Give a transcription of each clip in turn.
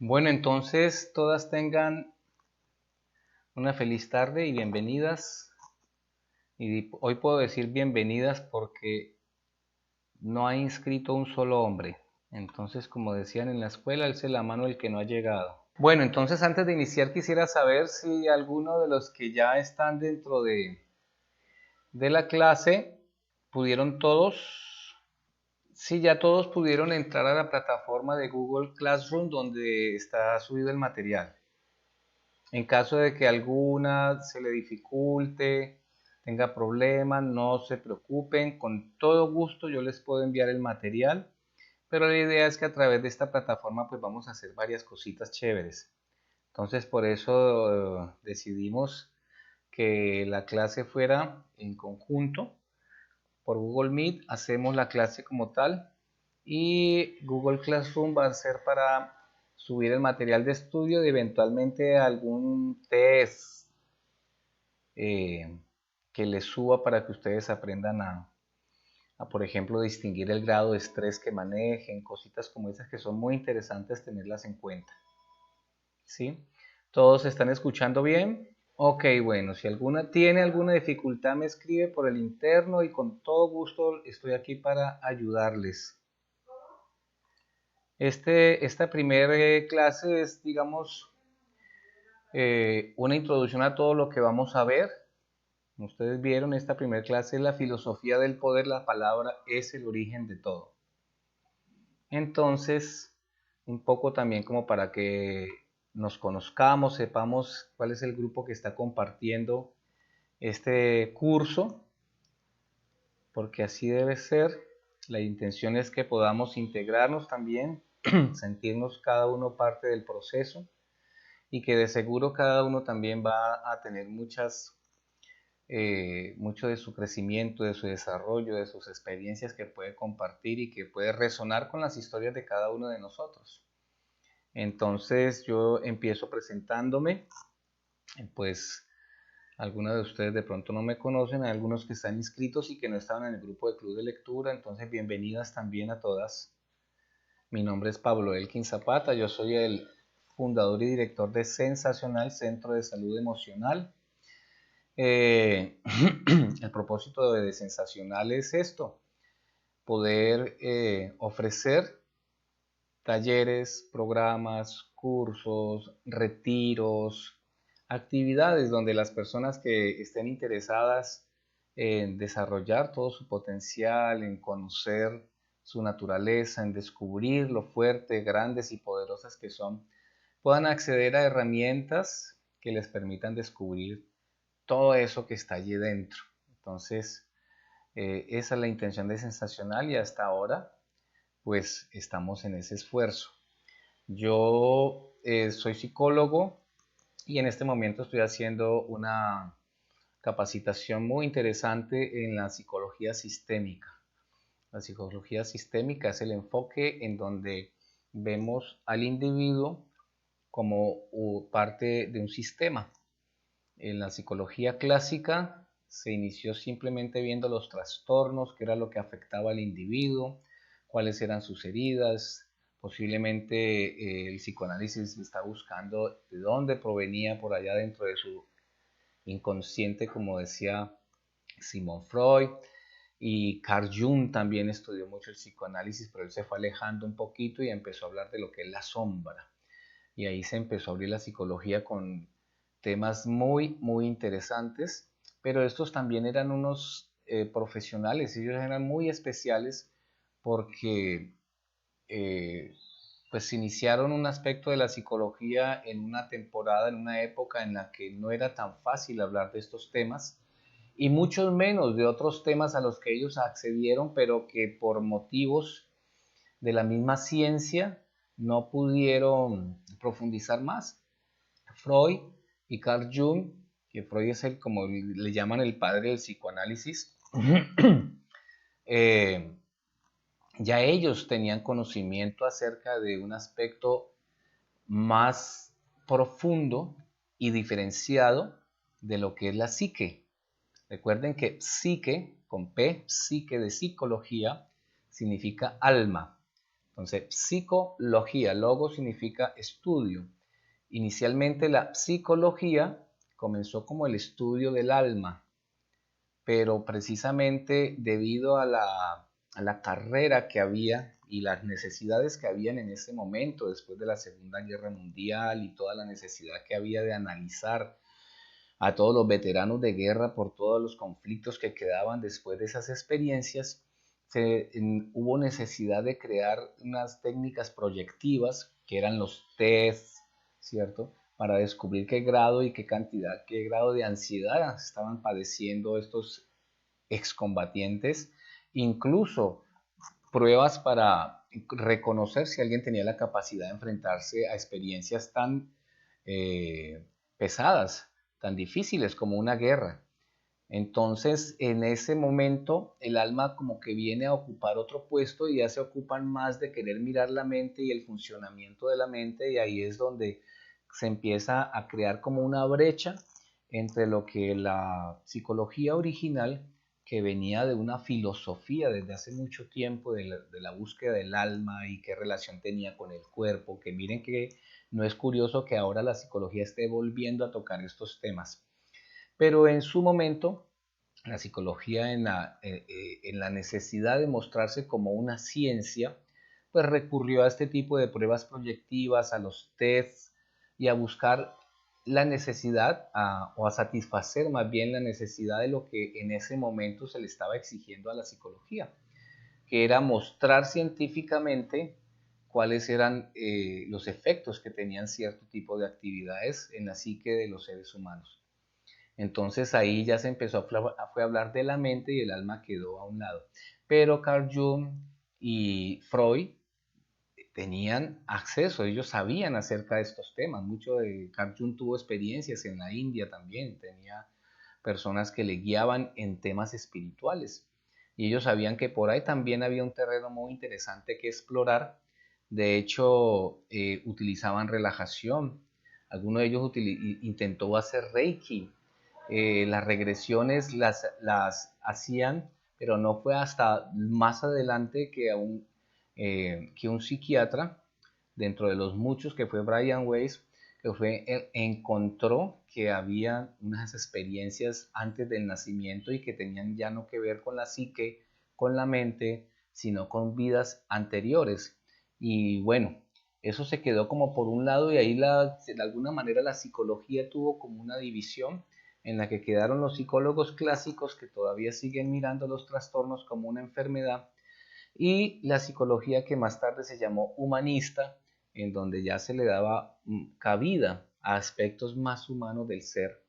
Bueno, entonces todas tengan una feliz tarde y bienvenidas. Y hoy puedo decir bienvenidas porque no ha inscrito un solo hombre. Entonces, como decían en la escuela, alce la mano el que no ha llegado. Bueno, entonces antes de iniciar quisiera saber si alguno de los que ya están dentro de la clase pudieron todos, si ya todos pudieron entrar a la plataforma de Google Classroom donde está subido el material. En caso de que alguna se le dificulte, tenga problemas, no se preocupen, con todo gusto yo les puedo enviar el material, pero la idea es que a través de esta plataforma pues vamos a hacer varias cositas chéveres. Entonces por eso decidimos que la clase fuera en conjunto. Por Google Meet hacemos la clase como tal y Google Classroom va a ser para subir el material de estudio y eventualmente algún test eh, que les suba para que ustedes aprendan por ejemplo, distinguir el grado de estrés que manejen, cositas como esas que son muy interesantes tenerlas en cuenta. ¿Sí? ¿Todos están escuchando bien? Ok, bueno, si alguna tiene alguna dificultad me escribe por el interno y con todo gusto estoy aquí para ayudarles. Esta primera clase es, digamos, una introducción a todo lo que vamos a ver. Como ustedes vieron, esta primera clase es la filosofía del poder, la palabra es el origen de todo. Entonces, un poco también como para que nos conozcamos, sepamos cuál es el grupo que está compartiendo este curso, porque así debe ser. La intención es que podamos integrarnos también, sentirnos cada uno parte del proceso y que de seguro cada uno también va a tener mucho de su crecimiento, de su desarrollo, de sus experiencias que puede compartir y que puede resonar con las historias de cada uno de nosotros. Entonces yo empiezo presentándome, pues algunos de ustedes de pronto no me conocen, hay algunos que están inscritos y que no estaban en el grupo de club de lectura, entonces bienvenidas también a todas. Mi nombre es Pablo Elkin Zapata, yo soy el fundador y director de Sensacional Centro de Salud Emocional. El propósito de Sensacional es esto, poder ofrecer talleres, programas, cursos, retiros, actividades donde las personas que estén interesadas en desarrollar todo su potencial, en conocer su naturaleza, en descubrir lo fuerte, grandes y poderosas que son, puedan acceder a herramientas que les permitan descubrir todo eso que está allí dentro. Entonces, esa es la intención de Sensacional y hasta ahora pues estamos en ese esfuerzo. Yo soy psicólogo y en este momento estoy haciendo una capacitación muy interesante en la psicología sistémica. La psicología sistémica es el enfoque en donde vemos al individuo como parte de un sistema. En la psicología clásica se inició simplemente viendo los trastornos, qué era lo que afectaba al individuo, cuáles eran sus heridas. Posiblemente el psicoanálisis está buscando de dónde provenía por allá dentro de su inconsciente, como decía Sigmund Freud. Y Carl Jung también estudió mucho el psicoanálisis, pero él se fue alejando un poquito y empezó a hablar de lo que es la sombra. Y ahí se empezó a abrir la psicología con temas muy, muy interesantes, pero estos también eran unos profesionales, ellos eran muy especiales porque eh, pues iniciaron un aspecto de la psicología en una temporada, en una época en la que no era tan fácil hablar de estos temas y muchos menos de otros temas a los que ellos accedieron, pero que por motivos de la misma ciencia no pudieron profundizar más. Freud y Carl Jung, que Freud es el, como le llaman, el padre del psicoanálisis, eh, ya ellos tenían conocimiento acerca de un aspecto más profundo y diferenciado de lo que es la psique. Recuerden que psique, con P, psique de psicología, significa alma. Entonces, psicología, logo significa estudio. Inicialmente la psicología comenzó como el estudio del alma, pero precisamente debido a la carrera que había y las necesidades que habían en ese momento, después de la Segunda Guerra Mundial y toda la necesidad que había de analizar a todos los veteranos de guerra por todos los conflictos que quedaban después de esas experiencias, hubo necesidad de crear unas técnicas proyectivas que eran los test, ¿cierto? Para descubrir qué grado y qué cantidad, qué grado de ansiedad estaban padeciendo estos excombatientes, incluso pruebas para reconocer si alguien tenía la capacidad de enfrentarse a experiencias tan pesadas, tan difíciles como una guerra. Entonces, en ese momento, el alma como que viene a ocupar otro puesto y ya se ocupan más de querer mirar la mente y el funcionamiento de la mente, y ahí es donde se empieza a crear como una brecha entre lo que la psicología original, que venía de una filosofía desde hace mucho tiempo de la búsqueda del alma y qué relación tenía con el cuerpo, que miren que no es curioso que ahora la psicología esté volviendo a tocar estos temas. Pero en su momento, la psicología en la necesidad de mostrarse como una ciencia, pues recurrió a este tipo de pruebas proyectivas, a los tests y a buscar la necesidad o a satisfacer más bien la necesidad de lo que en ese momento se le estaba exigiendo a la psicología, que era mostrar científicamente cuáles eran los efectos que tenían cierto tipo de actividades en la psique de los seres humanos. Entonces ahí ya se empezó a hablar de la mente y el alma quedó a un lado. Pero Carl Jung y Freud tenían acceso, ellos sabían acerca de estos temas. Mucho de Carl Jung tuvo experiencias en la India también, tenía personas que le guiaban en temas espirituales. Y ellos sabían que por ahí también había un terreno muy interesante que explorar. De hecho, utilizaban relajación. Alguno de ellos intentó hacer Reiki. Las regresiones las hacían, pero no fue hasta más adelante que un psiquiatra, dentro de los muchos que fue Brian Weiss, él encontró que había unas experiencias antes del nacimiento y que tenían ya no que ver con la psique, con la mente, sino con vidas anteriores. Y bueno, eso se quedó como por un lado y ahí de alguna manera la psicología tuvo como una división en la que quedaron los psicólogos clásicos que todavía siguen mirando los trastornos como una enfermedad y la psicología que más tarde se llamó humanista, en donde ya se le daba cabida a aspectos más humanos del ser.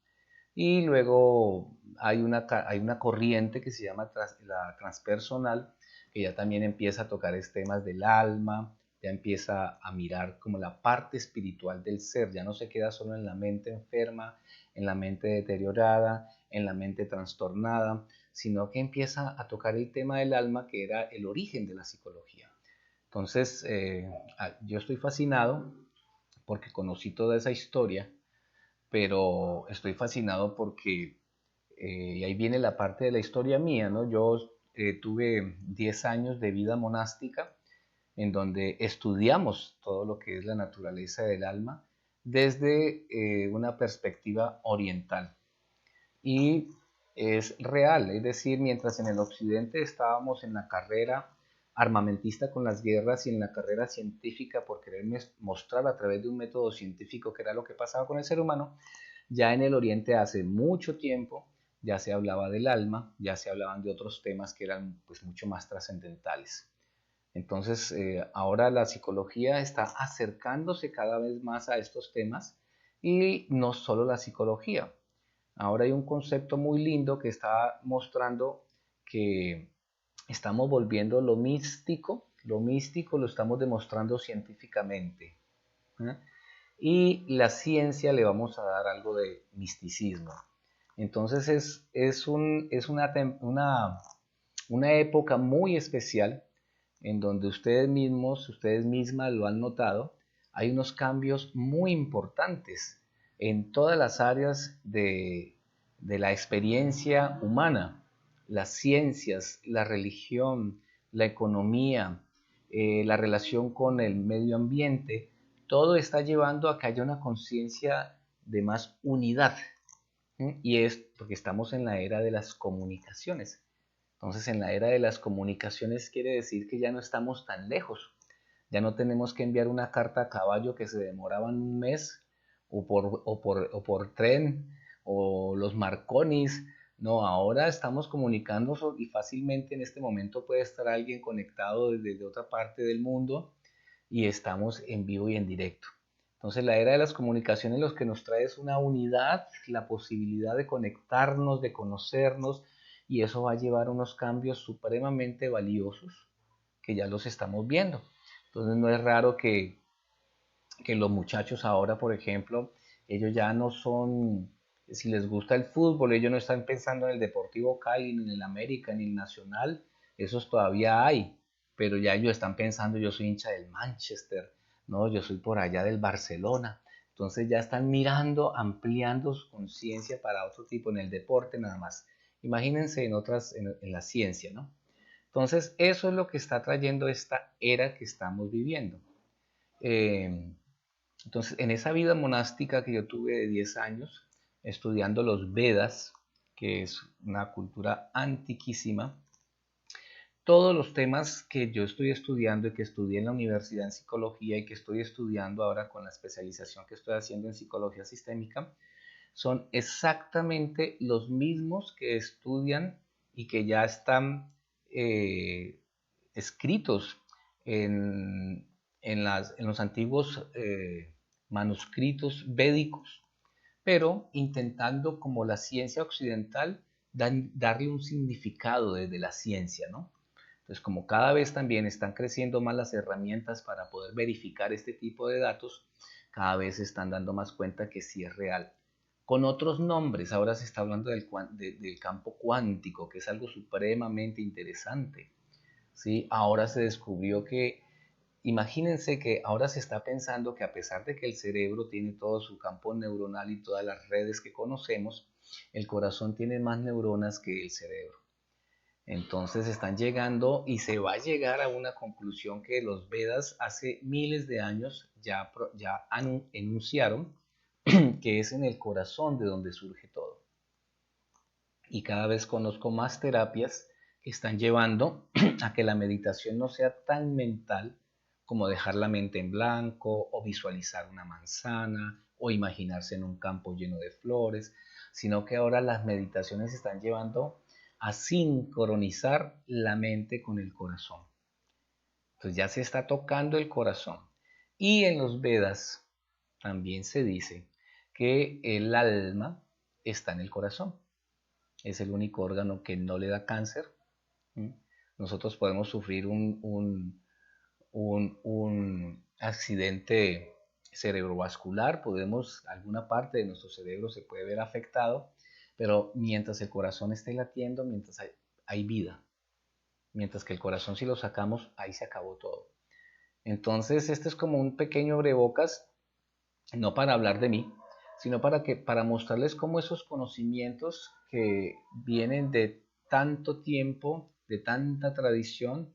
Y luego hay una corriente que se llama la transpersonal, que ya también empieza a tocar temas del alma, ya empieza a mirar como la parte espiritual del ser, ya no se queda solo en la mente enferma, en la mente deteriorada, en la mente trastornada, sino que empieza a tocar el tema del alma, que era el origen de la psicología. Entonces, yo estoy fascinado porque conocí toda esa historia, pero estoy fascinado porque, y ahí viene la parte de la historia mía, ¿no? Yo tuve 10 años de vida monástica en donde estudiamos todo lo que es la naturaleza del alma desde una perspectiva oriental. Y es real, es decir, mientras en el occidente estábamos en la carrera armamentista con las guerras y en la carrera científica por querer mostrar a través de un método científico qué era lo que pasaba con el ser humano, ya en el oriente hace mucho tiempo ya se hablaba del alma, ya se hablaban de otros temas que eran pues mucho más trascendentales. Entonces, ahora la psicología está acercándose cada vez más a estos temas y no solo la psicología. Ahora hay un concepto muy lindo que está mostrando que estamos volviendo lo místico lo estamos demostrando científicamente. ¿Eh? Y la ciencia le vamos a dar algo de misticismo. Entonces es una época muy especial en donde ustedes mismos, ustedes mismas lo han notado, hay unos cambios muy importantes en todas las áreas de la experiencia humana, las ciencias, la religión, la economía, la relación con el medio ambiente, todo está llevando a que haya una conciencia de más unidad. Y es porque estamos en la era de las comunicaciones. Entonces, en la era de las comunicaciones quiere decir que ya no estamos tan lejos. Ya no tenemos que enviar una carta a caballo que se demoraban un mes, o por tren, o los Marconis. No, ahora estamos comunicándonos y fácilmente en este momento puede estar alguien conectado desde otra parte del mundo y estamos en vivo y en directo. Entonces la era de las comunicaciones lo que nos trae es una unidad, la posibilidad de conectarnos, de conocernos, y eso va a llevar a unos cambios supremamente valiosos que ya los estamos viendo. Entonces no es raro que los muchachos ahora, por ejemplo, ellos ya no son, si les gusta el fútbol, ellos no están pensando en el Deportivo Cali, ni en el América, ni en el Nacional, esos todavía hay, pero ya ellos están pensando, yo soy hincha del Manchester, no, yo soy por allá del Barcelona. Entonces ya están mirando, ampliando su conciencia para otro tipo, en el deporte nada más. Imagínense en la ciencia, ¿no? Entonces eso es lo que está trayendo esta era que estamos viviendo. Eh, entonces, en esa vida monástica que yo tuve de 10 años, estudiando los Vedas, que es una cultura antiquísima, todos los temas que yo estoy estudiando y que estudié en la universidad en psicología y que estoy estudiando ahora con la especialización que estoy haciendo en psicología sistémica, son exactamente los mismos que estudian y que ya están escritos en los antiguos manuscritos védicos, pero intentando, como la ciencia occidental, darle un significado desde la ciencia, ¿no? Entonces, como cada vez también están creciendo más las herramientas para poder verificar este tipo de datos, cada vez se están dando más cuenta que sí es real. Con otros nombres, ahora se está hablando del campo cuántico, que es algo supremamente interesante. ¿Sí? Ahora se descubrió que, imagínense que ahora se está pensando que, a pesar de que el cerebro tiene todo su campo neuronal y todas las redes que conocemos, el corazón tiene más neuronas que el cerebro. Entonces están llegando y se va a llegar a una conclusión que los Vedas hace miles de años ya enunciaron, que es en el corazón de donde surge todo. Y cada vez conozco más terapias que están llevando a que la meditación no sea tan mental como dejar la mente en blanco o visualizar una manzana o imaginarse en un campo lleno de flores, sino que ahora las meditaciones están llevando a sincronizar la mente con el corazón. Entonces ya se está tocando el corazón. Y en los Vedas también se dice que el alma está en el corazón. Es el único órgano que no le da cáncer. Nosotros podemos sufrir un accidente cerebrovascular, alguna parte de nuestro cerebro se puede ver afectado, pero mientras el corazón esté latiendo, mientras hay vida. Mientras que el corazón, si lo sacamos, ahí se acabó todo. Entonces, este es como un pequeño abrebocas, no para hablar de mí, sino para mostrarles cómo esos conocimientos que vienen de tanto tiempo, de tanta tradición,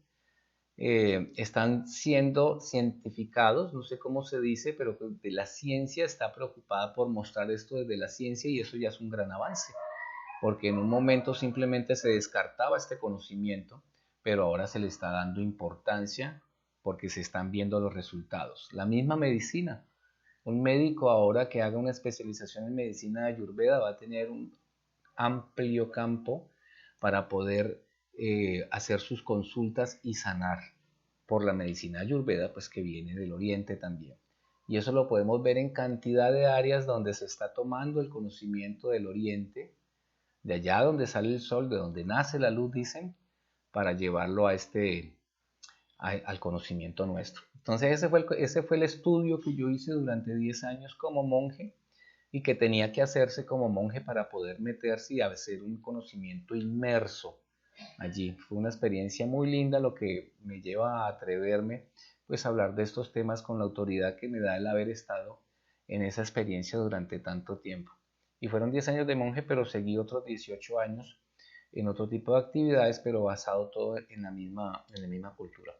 están siendo cientificados, no sé cómo se dice, pero de la ciencia está preocupada por mostrar esto desde la ciencia, y eso ya es un gran avance, porque en un momento simplemente se descartaba este conocimiento, pero ahora se le está dando importancia porque se están viendo los resultados. La misma medicina. Un médico ahora que haga una especialización en medicina de Ayurveda va a tener un amplio campo para poder hacer sus consultas y sanar por la medicina Ayurveda, pues que viene del Oriente también. Y eso lo podemos ver en cantidad de áreas donde se está tomando el conocimiento del Oriente, de allá donde sale el sol, de donde nace la luz, dicen, para llevarlo al conocimiento nuestro. Entonces ese fue el estudio que yo hice durante 10 años como monje, y que tenía que hacerse como monje para poder meterse y hacer un conocimiento inmerso allí. Fue una experiencia muy linda, lo que me lleva a atreverme pues a hablar de estos temas con la autoridad que me da el haber estado en esa experiencia durante tanto tiempo. Y fueron 10 años de monje, pero seguí otros 18 años en otro tipo de actividades, pero basado todo en la misma cultura.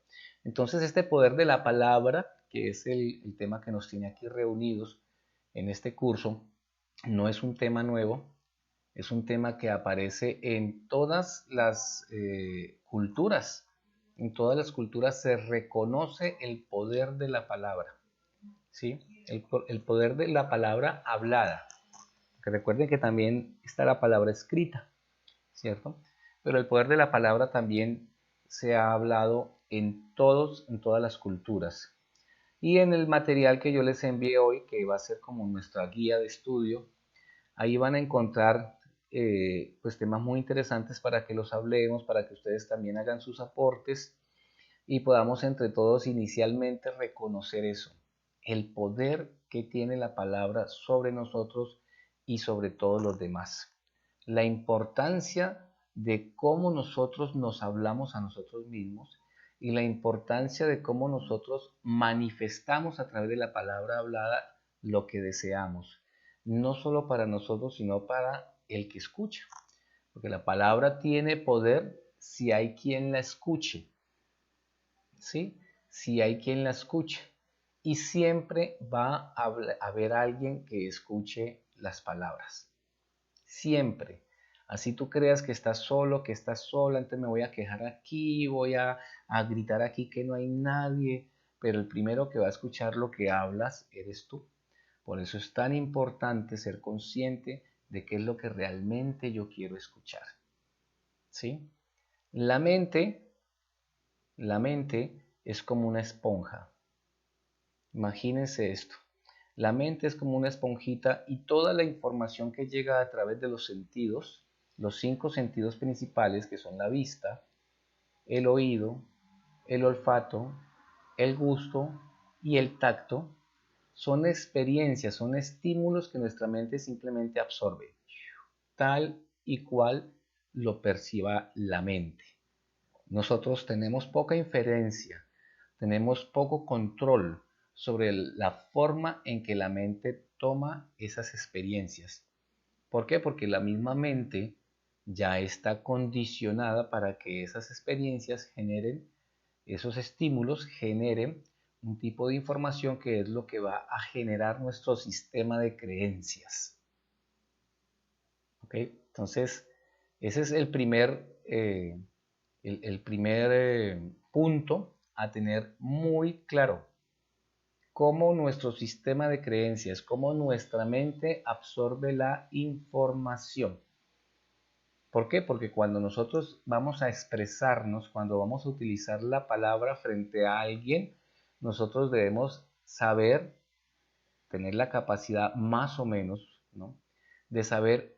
Entonces, este poder de la palabra, que es el tema que nos tiene aquí reunidos en este curso, no es un tema nuevo, es un tema que aparece en todas las culturas. En todas las culturas se reconoce el poder de la palabra, ¿sí? El poder de la palabra hablada. Que recuerden que también está la palabra escrita, ¿cierto? Pero el poder de la palabra también se ha hablado en todas las culturas. Y en el material que yo les envié hoy, que va a ser como nuestra guía de estudio, ahí van a encontrar pues temas muy interesantes para que los hablemos, para que ustedes también hagan sus aportes y podamos entre todos inicialmente reconocer eso, el poder que tiene la palabra sobre nosotros y sobre todos los demás. La importancia de cómo nosotros nos hablamos a nosotros mismos y la importancia de cómo nosotros manifestamos a través de la palabra hablada lo que deseamos, no solo para nosotros, sino para el que escucha, porque la palabra tiene poder si hay quien la escuche, ¿sí? Si hay quien la escuche. Y siempre va a haber alguien que escuche las palabras. Siempre. Así tú creas que estás solo, que estás sola, entonces me voy a quejar aquí, voy a gritar aquí que no hay nadie, pero el primero que va a escuchar lo que hablas eres tú. Por eso es tan importante ser consciente de qué es lo que realmente yo quiero escuchar. ¿Sí? La mente La mente es como una esponja. Imagínense esto. La mente es como una esponjita y toda la información que llega a través de los sentidos, los 5 sentidos principales que son la vista, el oído, el olfato, el gusto y el tacto, son experiencias, son estímulos que nuestra mente simplemente absorbe, tal y cual lo perciba la mente. Nosotros tenemos poca inferencia, tenemos poco control sobre la forma en que la mente toma esas experiencias. ¿Por qué? Porque la misma mente ya está condicionada para que esas experiencias generen, esos estímulos generen un tipo de información que es lo que va a generar nuestro sistema de creencias. ¿Ok? Entonces, ese es el primer punto a tener muy claro, cómo nuestro sistema de creencias, cómo nuestra mente absorbe la información. ¿Por qué? Porque cuando nosotros vamos a expresarnos, cuando vamos a utilizar la palabra frente a alguien, nosotros debemos saber, tener la capacidad más o menos, ¿no?, de saber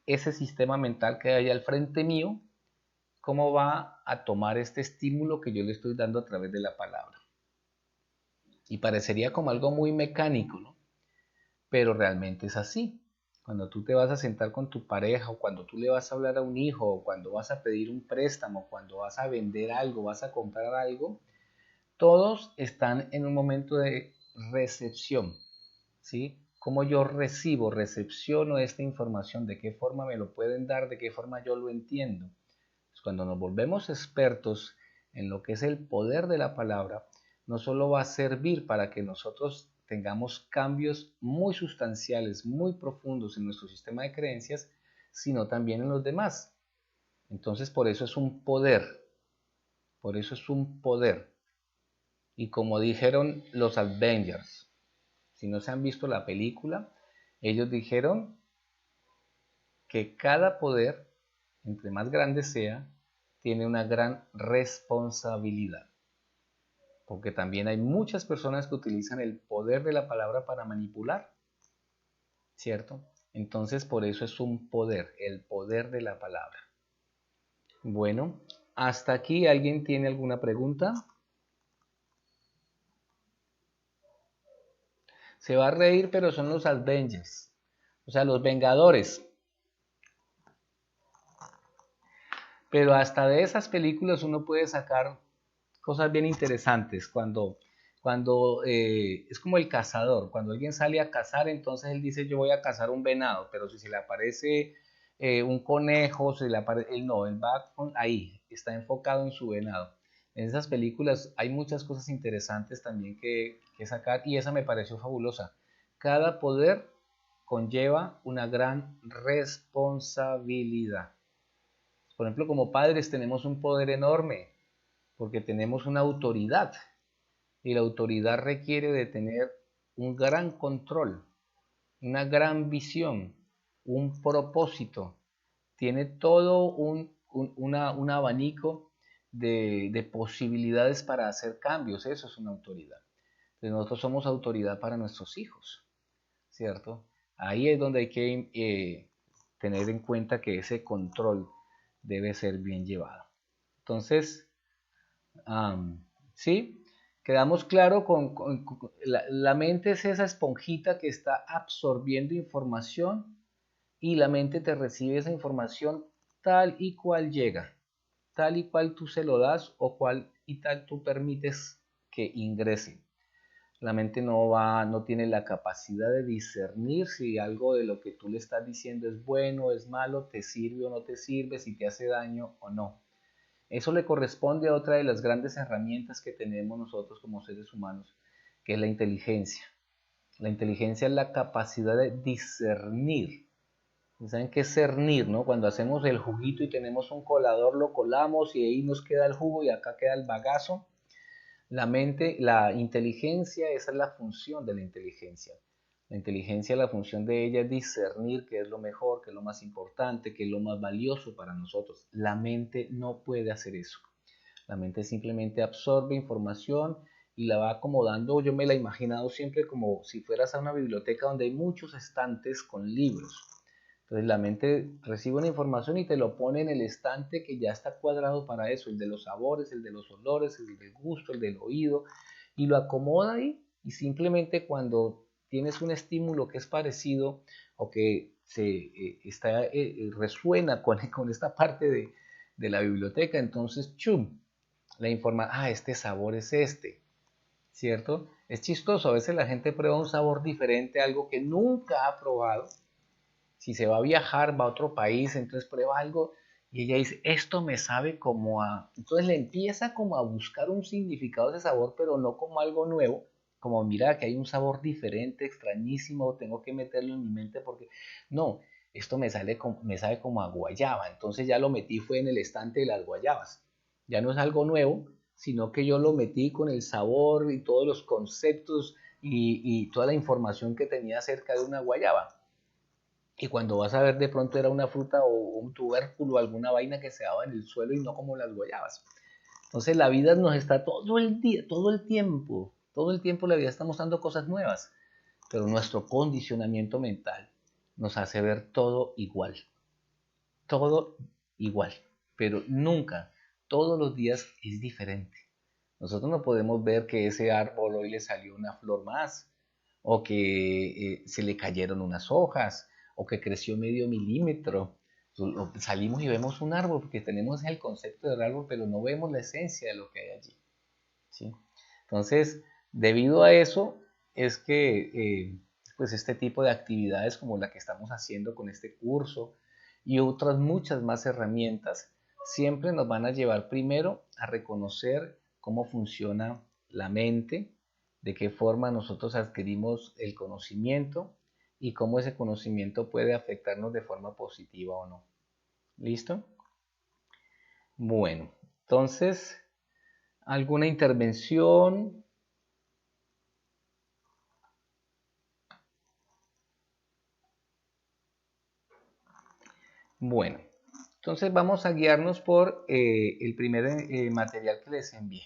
ese sistema mental que hay al frente mío, cómo va a tomar este estímulo que yo le estoy dando a través de la palabra. Y parecería como algo muy mecánico, ¿no? Pero realmente es así. Cuando tú te vas a sentar con tu pareja, o cuando tú le vas a hablar a un hijo, o cuando vas a pedir un préstamo, cuando vas a vender algo, vas a comprar algo, todos están en un momento de recepción, ¿sí? Cómo yo recepciono esta información, de qué forma me lo pueden dar, de qué forma yo lo entiendo. Cuando nos volvemos expertos en lo que es el poder de la palabra, no solo va a servir para que nosotros tengamos cambios muy sustanciales, muy profundos en nuestro sistema de creencias, sino también en los demás. Entonces, por eso es un poder, por eso es un poder. Y como dijeron los Avengers, si no se han visto la película, ellos dijeron que cada poder, entre más grande sea, tiene una gran responsabilidad. Porque también hay muchas personas que utilizan el poder de la palabra para manipular, ¿cierto? Entonces, por eso es un poder, el poder de la palabra. Bueno, hasta aquí, ¿alguien tiene alguna pregunta? Se va a reír, pero son los Avengers, o sea, los Vengadores. Pero hasta de esas películas uno puede sacar cosas bien interesantes. Cuando es como el cazador, cuando alguien sale a cazar, entonces él dice yo voy a cazar un venado, pero si se le aparece un conejo, él no, él va ahí, está enfocado en su venado. En esas películas hay muchas cosas interesantes también que sacar y esa me pareció fabulosa. Cada poder conlleva una gran responsabilidad. Por ejemplo, como padres tenemos un poder enorme porque tenemos una autoridad y la autoridad requiere de tener un gran control, una gran visión, un propósito. Tiene todo un abanico de posibilidades para hacer cambios. Eso es una autoridad. Entonces nosotros somos autoridad para nuestros hijos, ¿cierto? Ahí es donde hay que tener en cuenta que ese control debe ser bien llevado. Entonces, ¿sí? Quedamos claro con la mente es esa esponjita que está absorbiendo información y la mente te recibe esa información tal y cual llega, tal y cual tú se lo das o cual y tal tú permites que ingrese. La mente no tiene la capacidad de discernir si algo de lo que tú le estás diciendo es bueno, es malo, te sirve o no te sirve, si te hace daño o no. Eso le corresponde a otra de las grandes herramientas que tenemos nosotros como seres humanos, que es la inteligencia. La inteligencia es la capacidad de discernir. ¿Saben qué es cernir, no? Cuando hacemos el juguito y tenemos un colador, lo colamos y ahí nos queda el jugo y acá queda el bagazo. La mente, la inteligencia, esa es la función de la inteligencia. La inteligencia, la función de ella es discernir qué es lo mejor, qué es lo más importante, qué es lo más valioso para nosotros. La mente no puede hacer eso. La mente simplemente absorbe información y la va acomodando. Yo me la he imaginado siempre como si fueras a una biblioteca donde hay muchos estantes con libros. Entonces la mente recibe una información y te lo pone en el estante que ya está cuadrado para eso, el de los sabores, el de los olores, el del gusto, el del oído, y lo acomoda ahí y simplemente cuando tienes un estímulo que es parecido o que resuena con esta parte de la biblioteca, entonces, chum, la informa, este sabor es este, ¿cierto? Es chistoso, a veces la gente prueba un sabor diferente, algo que nunca ha probado. Si se va a viajar, va a otro país, entonces prueba algo y ella dice, esto me sabe como a... Entonces le empieza como a buscar un significado de ese sabor, pero no como algo nuevo, como mira que hay un sabor diferente, extrañísimo, tengo que meterlo en mi mente porque... No, esto me sabe como a guayaba, entonces ya lo metí fue en el estante de las guayabas. Ya no es algo nuevo, sino que yo lo metí con el sabor y todos los conceptos y toda la información que tenía acerca de una guayaba. Y cuando vas a ver de pronto era una fruta o un tubérculo, alguna vaina que se daba en el suelo y no como las guayabas. Entonces la vida nos está todo el día, todo el tiempo la vida está mostrando cosas nuevas, pero nuestro condicionamiento mental nos hace ver todo igual, pero nunca, todos los días es diferente. Nosotros no podemos ver que ese árbol hoy le salió una flor más, o que se le cayeron unas hojas, o que creció medio milímetro. Salimos y vemos un árbol porque tenemos el concepto del árbol, pero no vemos la esencia de lo que hay allí, ¿sí? Entonces, debido a eso, es que pues este tipo de actividades como la que estamos haciendo con este curso y otras muchas más herramientas siempre nos van a llevar primero a reconocer cómo funciona la mente, de qué forma nosotros adquirimos el conocimiento y cómo ese conocimiento puede afectarnos de forma positiva o no. ¿Listo? Bueno, entonces, ¿alguna intervención? Bueno, entonces vamos a guiarnos por el primer material que les envié.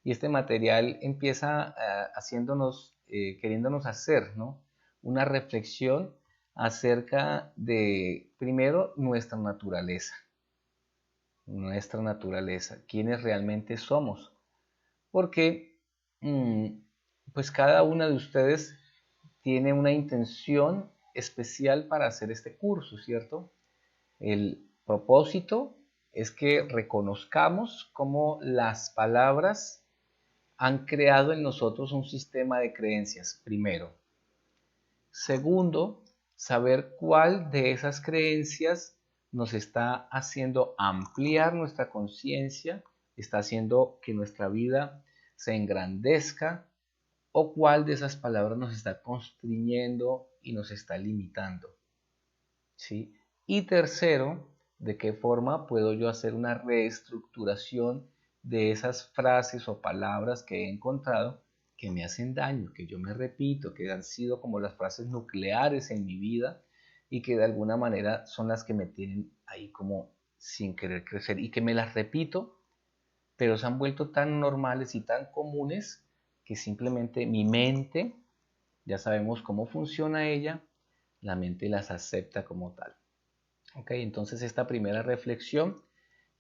Y este material empieza haciéndonos, queriéndonos hacer, ¿no? Una reflexión acerca de, primero, nuestra naturaleza, quiénes realmente somos. Porque, pues cada una de ustedes tiene una intención especial para hacer este curso, ¿cierto? El propósito es que reconozcamos cómo las palabras han creado en nosotros un sistema de creencias, primero. Segundo, saber cuál de esas creencias nos está haciendo ampliar nuestra conciencia, está haciendo que nuestra vida se engrandezca, o cuál de esas palabras nos está constriñendo y nos está limitando. ¿Sí? Y tercero, ¿de qué forma puedo yo hacer una reestructuración de esas frases o palabras que he encontrado que me hacen daño, que yo me repito, que han sido como las frases nucleares en mi vida y que de alguna manera son las que me tienen ahí como sin querer crecer y que me las repito, pero se han vuelto tan normales y tan comunes que simplemente mi mente, ya sabemos cómo funciona ella, la mente las acepta como tal. ¿Ok? Entonces esta primera reflexión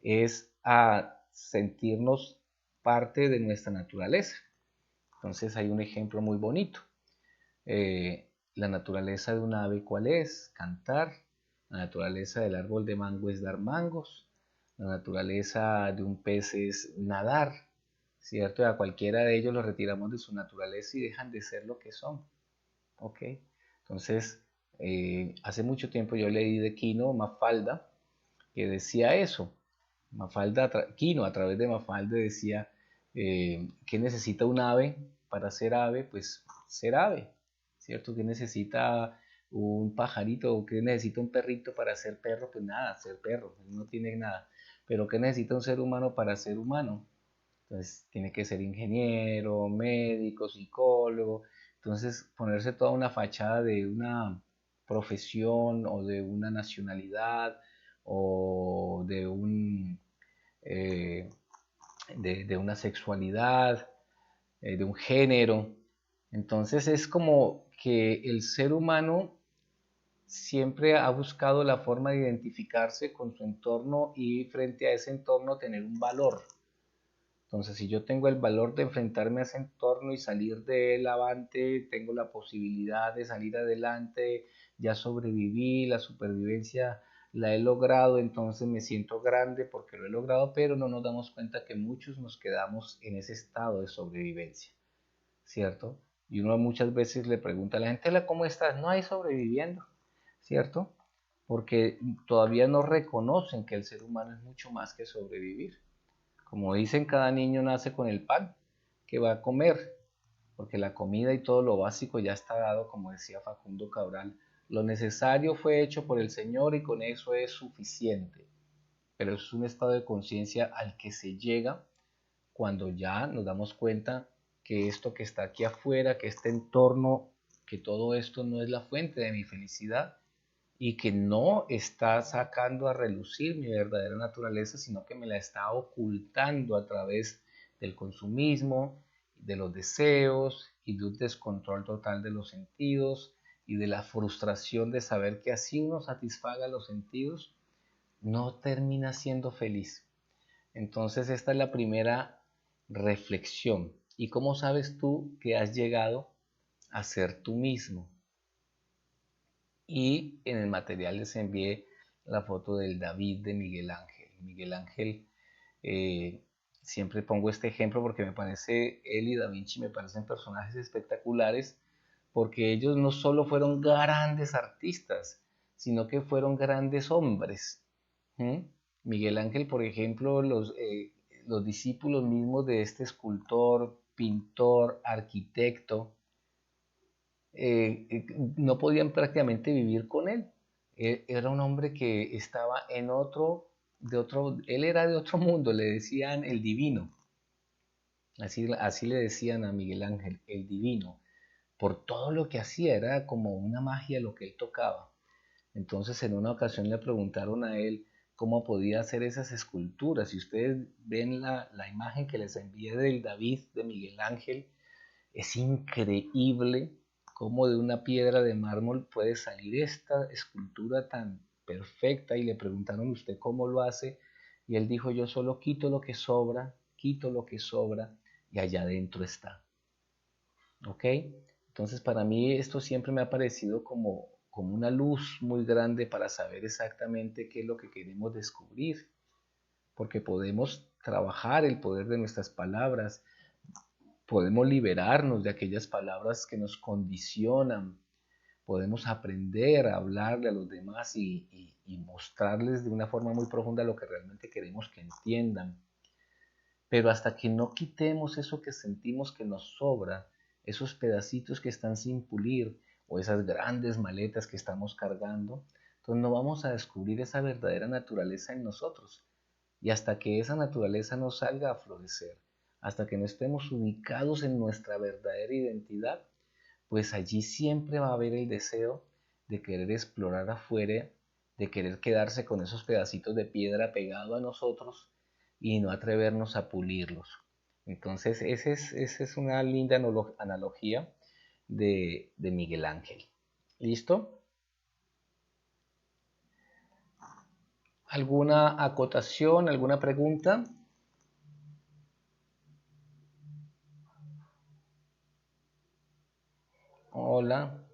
es a sentirnos parte de nuestra naturaleza. Entonces hay un ejemplo muy bonito. La naturaleza de un ave, ¿cuál es? Cantar. La naturaleza del árbol de mango es dar mangos. La naturaleza de un pez es nadar, ¿cierto? A cualquiera de ellos los retiramos de su naturaleza y dejan de ser lo que son. ¿Ok? Entonces, hace mucho tiempo yo leí de Quino Mafalda que decía eso. Quino a través de Mafalda decía, ¿qué necesita un ave para ser ave? Pues ser ave, ¿cierto? ¿Qué necesita un pajarito o qué necesita un perrito para ser perro? Pues nada, ser perro, no tiene nada. Pero ¿qué necesita un ser humano para ser humano? Entonces tiene que ser ingeniero, médico, psicólogo. Entonces ponerse toda una fachada de una profesión o de una nacionalidad o eh, de una sexualidad, de un género. Entonces es como que el ser humano siempre ha buscado la forma de identificarse con su entorno y frente a ese entorno tener un valor. Entonces, si yo tengo el valor de enfrentarme a ese entorno y salir de él avante, tengo la posibilidad de salir adelante, ya sobreviví, la supervivencia la he logrado, entonces me siento grande porque lo he logrado, pero no nos damos cuenta que muchos nos quedamos en ese estado de sobrevivencia, ¿cierto? Y uno muchas veces le pregunta a la gente, ¿cómo estás? No hay sobreviviendo, ¿cierto? Porque todavía no reconocen que el ser humano es mucho más que sobrevivir. Como dicen, cada niño nace con el pan que va a comer, porque la comida y todo lo básico ya está dado, como decía Facundo Cabral. Lo necesario fue hecho por el Señor y con eso es suficiente. Pero es un estado de conciencia al que se llega cuando ya nos damos cuenta que esto que está aquí afuera, que este entorno, que todo esto no es la fuente de mi felicidad, y que no está sacando a relucir mi verdadera naturaleza, sino que me la está ocultando a través del consumismo, de los deseos y de un descontrol total de los sentidos y de la frustración de saber que así uno satisfaga los sentidos, no termina siendo feliz. Entonces esta es la primera reflexión. ¿Y cómo sabes tú que has llegado a ser tú mismo? Y en el material les envié la foto del David de Miguel Ángel. Miguel Ángel, eh, siempre pongo este ejemplo porque me parece, él y Da Vinci me parecen personajes espectaculares porque ellos no solo fueron grandes artistas, sino que fueron grandes hombres. ¿Mm? Miguel Ángel, por ejemplo, los discípulos mismos de este escultor, pintor, arquitecto, no podían prácticamente vivir con él. Era un hombre que estaba en él era de otro mundo, le decían el divino. Así le decían a Miguel Ángel, el divino. Por todo lo que hacía, era como una magia lo que él tocaba. Entonces en una ocasión le preguntaron a él cómo podía hacer esas esculturas. Si ustedes ven la imagen que les envié del David de Miguel Ángel, es increíble cómo de una piedra de mármol puede salir esta escultura tan perfecta. Y le preguntaron, ¿usted cómo lo hace? Y él dijo, yo solo quito lo que sobra, quito lo que sobra y allá adentro está. ¿Ok? Entonces para mí esto siempre me ha parecido como una luz muy grande para saber exactamente qué es lo que queremos descubrir, porque podemos trabajar el poder de nuestras palabras, podemos liberarnos de aquellas palabras que nos condicionan, podemos aprender a hablarle a los demás y mostrarles de una forma muy profunda lo que realmente queremos que entiendan. Pero hasta que no quitemos eso que sentimos que nos sobra, esos pedacitos que están sin pulir o esas grandes maletas que estamos cargando, entonces no vamos a descubrir esa verdadera naturaleza en nosotros. Y hasta que esa naturaleza no salga a florecer, hasta que no estemos ubicados en nuestra verdadera identidad, pues allí siempre va a haber el deseo de querer explorar afuera, de querer quedarse con esos pedacitos de piedra pegado a nosotros y no atrevernos a pulirlos. Entonces, esa es una linda analogía de Miguel Ángel. ¿Listo? ¿Alguna acotación, alguna pregunta? Hola,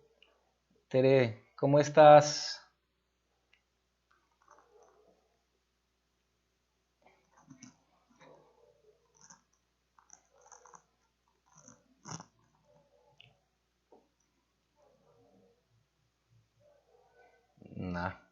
Tere, ¿cómo estás? Nah.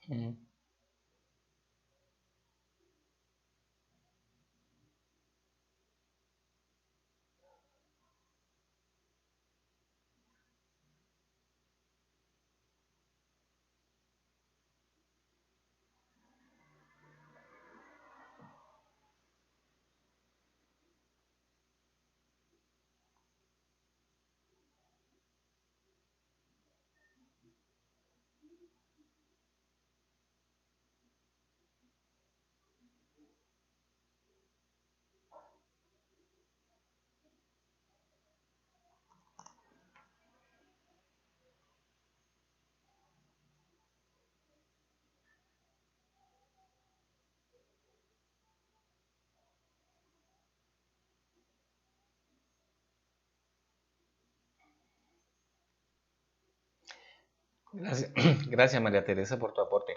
Mm. Gracias, gracias María Teresa por tu aporte.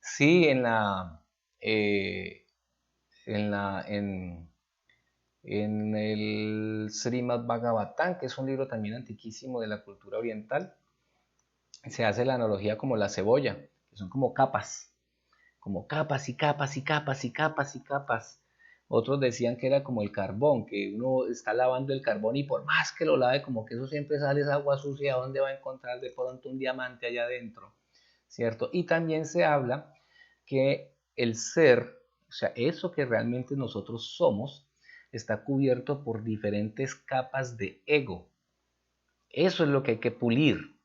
Sí, eh, en la, en el Srimad Bhagavatam, que es un libro también antiquísimo de la cultura oriental, se hace la analogía como la cebolla, que son como capas y capas y capas y capas y capas. Otros decían que era como el carbón, que uno está lavando el carbón y por más que lo lave, como que eso siempre sale esa agua sucia, ¿dónde va a encontrar de pronto un diamante allá adentro? ¿Cierto? Y también se habla que el ser, o sea, eso que realmente nosotros somos, está cubierto por diferentes capas de ego. Eso es lo que hay que pulir,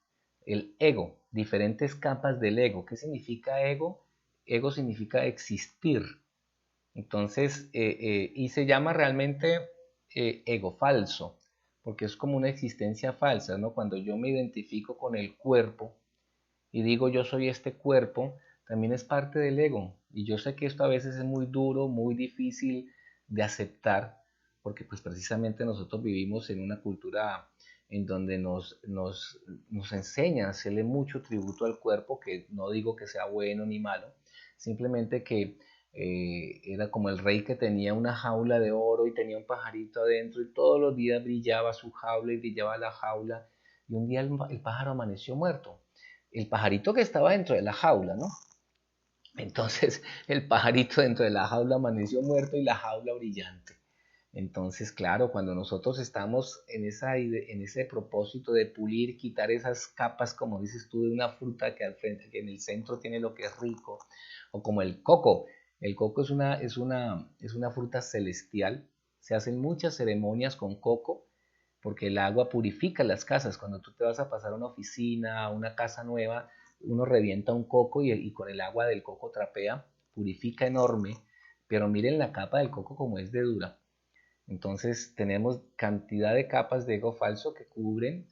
el ego, diferentes capas del ego. ¿Qué significa ego? Ego significa existir. Entonces, y se llama realmente ego falso, porque es como una existencia falsa, ¿no? Cuando yo me identifico con el cuerpo y digo yo soy este cuerpo, también es parte del ego. Y yo sé que esto a veces es muy duro, muy difícil de aceptar, porque pues precisamente nosotros vivimos en una cultura en donde nos enseña a hacerle mucho tributo al cuerpo, que no digo que sea bueno ni malo, simplemente que era como el rey que tenía una jaula de oro y tenía un pajarito adentro y todos los días brillaba su jaula y brillaba la jaula y un día el pájaro amaneció muerto, el pajarito que estaba dentro de la jaula, ¿no? Entonces el pajarito dentro de la jaula amaneció muerto y la jaula brillante. Entonces, claro, cuando nosotros estamos en ese propósito de pulir, quitar esas capas, como dices tú, de una fruta que al frente, que en el centro tiene lo que es rico, o como el coco. El coco es una fruta celestial. Se hacen muchas ceremonias con coco porque el agua purifica las casas. Cuando tú te vas a pasar a una oficina, a una casa nueva, uno revienta un coco y con el agua del coco trapea, purifica enorme, pero miren la capa del coco como es de dura. Entonces tenemos cantidad de capas de ego falso que cubren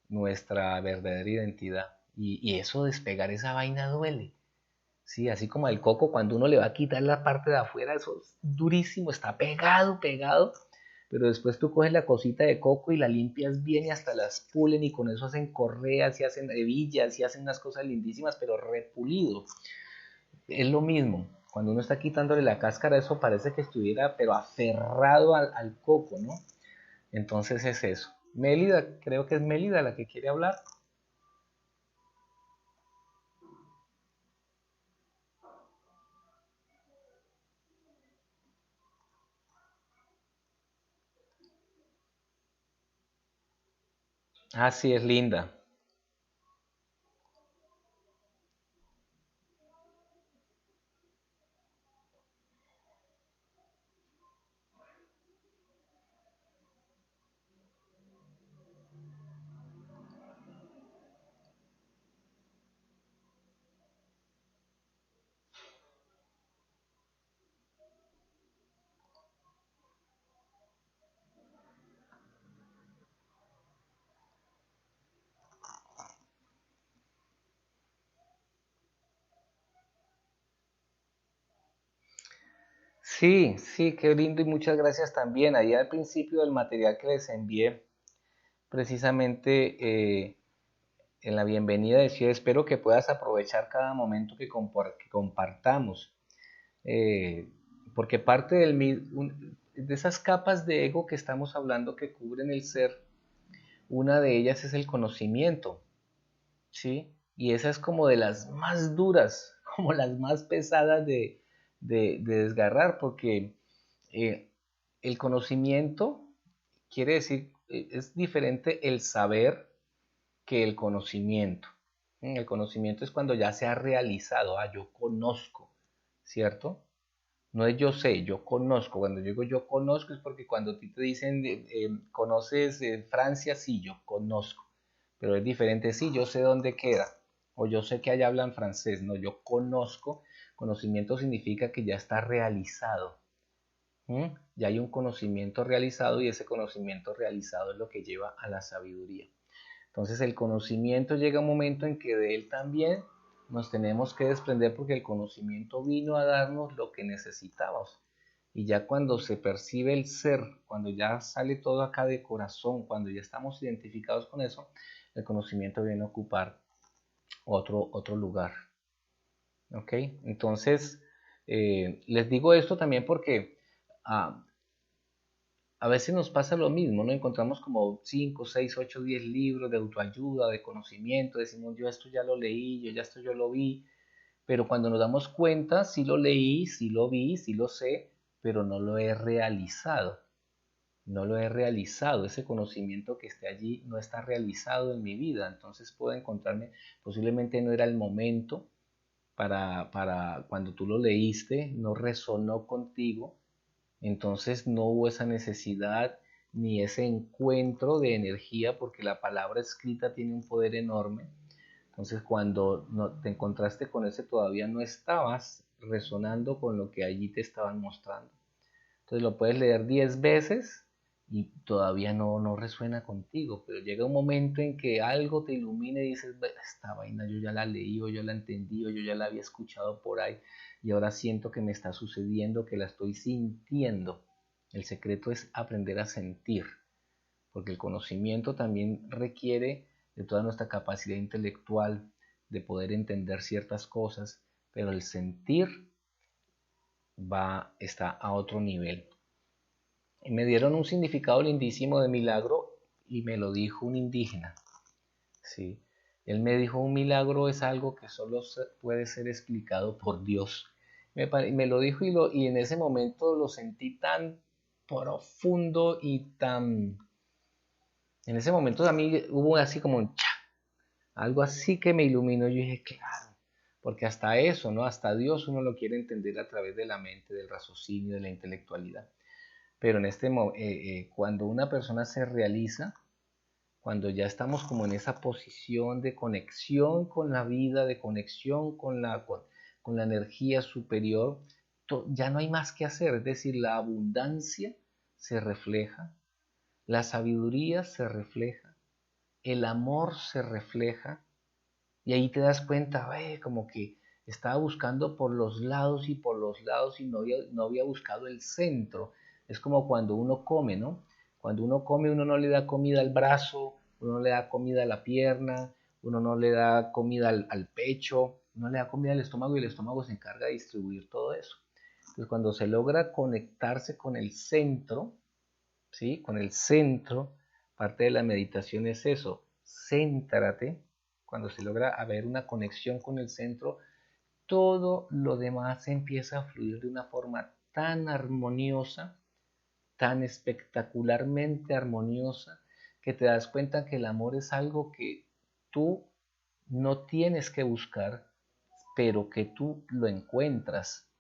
nuestra verdadera identidad. Y eso despegar esa vaina duele. Sí, así como el coco, cuando uno le va a quitar la parte de afuera, eso es durísimo, está pegado, pegado. Pero después tú coges la cosita de coco y la limpias bien y hasta las pulen y con eso hacen correas y hacen hebillas y hacen unas cosas lindísimas, pero repulido. Es lo mismo. Cuando uno está quitándole la cáscara, eso parece que estuviera, pero aferrado al coco, ¿no? Entonces es eso. Mélida, creo que es Mélida la que quiere hablar. Ah, sí, es linda. Sí, sí, qué lindo y muchas gracias también. Ahí al principio del material que les envié, precisamente en la bienvenida decía, espero que puedas aprovechar cada momento que compartamos. Eh, Porque parte de esas capas de ego que estamos hablando que cubren el ser, una de ellas es el conocimiento, ¿sí? Y esa es como de las más duras, como las más pesadas de desgarrar, porque eh, el conocimiento quiere decir, es diferente el saber que el conocimiento. El conocimiento es cuando ya se ha realizado, yo conozco, ¿cierto? No es yo sé, yo conozco. Cuando yo digo yo conozco es porque cuando a ti te dicen, ¿conoces Francia? Sí, yo conozco. Pero es diferente, sí, yo sé dónde queda. O yo sé que allá hablan francés. No, yo conozco. Conocimiento significa que ya está realizado. ¿Mm? Ya hay un conocimiento realizado y ese conocimiento realizado es lo que lleva a la sabiduría. Entonces el conocimiento llega un momento en que de él también nos tenemos que desprender porque el conocimiento vino a darnos lo que necesitamos. Y ya cuando se percibe el ser, cuando ya sale todo acá de corazón, cuando ya estamos identificados con eso, el conocimiento viene a ocupar otro lugar. ¿Ok? Entonces, les digo esto también porque ah, a veces nos pasa lo mismo, ¿no? Encontramos como 5 6 8 10 libros de autoayuda, de conocimiento, decimos yo esto ya lo leí, yo ya esto yo lo vi, pero cuando nos damos cuenta, sí lo leí, sí lo vi, sí lo sé, pero no lo he realizado, no lo he realizado, ese conocimiento que esté allí no está realizado en mi vida, entonces puedo encontrarme, posiblemente no era el momento para cuando tú lo leíste, no resonó contigo, entonces no hubo esa necesidad ni ese encuentro de energía porque la palabra escrita tiene un poder enorme. Entonces cuando no, te encontraste con ese todavía no estabas resonando con lo que allí te estaban mostrando. Entonces lo puedes leer 10 veces y todavía no resuena contigo, pero llega un momento en que algo te ilumina y dices, esta vaina yo ya la leí o yo la entendí o yo ya la había escuchado por ahí y ahora siento que me está sucediendo, que la estoy sintiendo. El secreto es aprender a sentir, porque el conocimiento también requiere de toda nuestra capacidad intelectual de poder entender ciertas cosas, pero el sentir está a otro nivel. Y me dieron un significado lindísimo de milagro y me lo dijo un indígena. ¿Sí? Él me dijo, un milagro es algo que solo puede ser explicado por Dios. Me lo dijo y en ese momento lo sentí tan, profundo y tan... En ese momento a mí hubo así como un cha, algo así que me iluminó. Yo dije, claro, porque hasta eso, ¿no? Hasta Dios uno lo quiere entender a través de la mente, del raciocinio, de la intelectualidad. Pero cuando una persona se realiza, cuando ya estamos como en esa posición de conexión con la vida, de conexión con la energía superior, ya no hay más que hacer. Es decir, la abundancia se refleja, la sabiduría se refleja, el amor se refleja, y ahí te das cuenta, como que estaba buscando por los lados y por los lados y no había buscado el centro. Es como cuando uno come, ¿no? Cuando uno come, uno no le da comida al brazo, uno no le da comida a la pierna, uno no le da comida al pecho, uno le da comida al estómago y el estómago se encarga de distribuir todo eso. Entonces, cuando se logra conectarse con el centro, ¿sí? Con el centro, parte de la meditación es eso, céntrate. Cuando se logra haber una conexión con el centro, todo lo demás empieza a fluir de una forma tan armoniosa, tan espectacularmente armoniosa, que te das cuenta que el amor es algo que tú no tienes que buscar, pero que tú lo encuentras,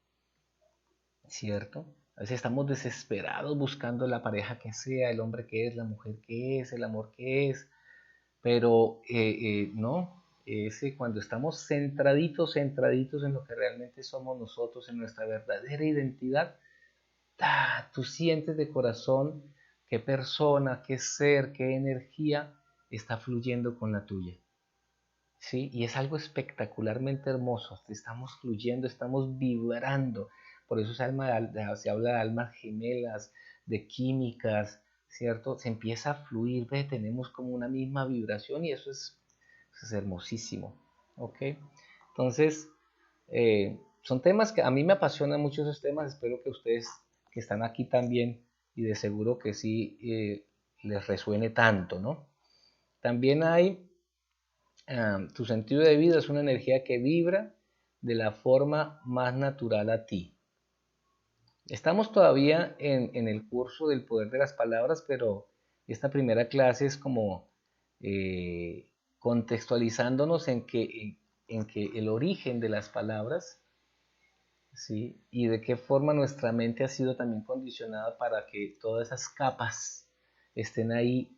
¿cierto? A veces estamos desesperados buscando la pareja que sea, el hombre que es, la mujer que es, el amor que es, pero no, cuando estamos centraditos, centraditos en lo que realmente somos nosotros, en nuestra verdadera identidad, tú sientes de corazón qué persona, qué ser, qué energía está fluyendo con la tuya. ¿Sí? Y es algo espectacularmente hermoso. Estamos fluyendo, estamos vibrando. Por eso se habla de almas gemelas, de químicas, ¿cierto? Se empieza a fluir, ¿ve? Tenemos como una misma vibración y eso es hermosísimo. ¿Ok? Entonces, son temas que a mí me apasionan mucho esos temas. Espero que ustedes que están aquí también y de seguro que sí les resuene tanto, ¿no? También hay tu sentido de vida es una energía que vibra de la forma más natural a ti. Estamos todavía en el curso del poder de las palabras, pero esta primera clase es como contextualizándonos en que el origen de las palabras, ¿sí? Y de qué forma nuestra mente ha sido también condicionada para que todas esas capas estén ahí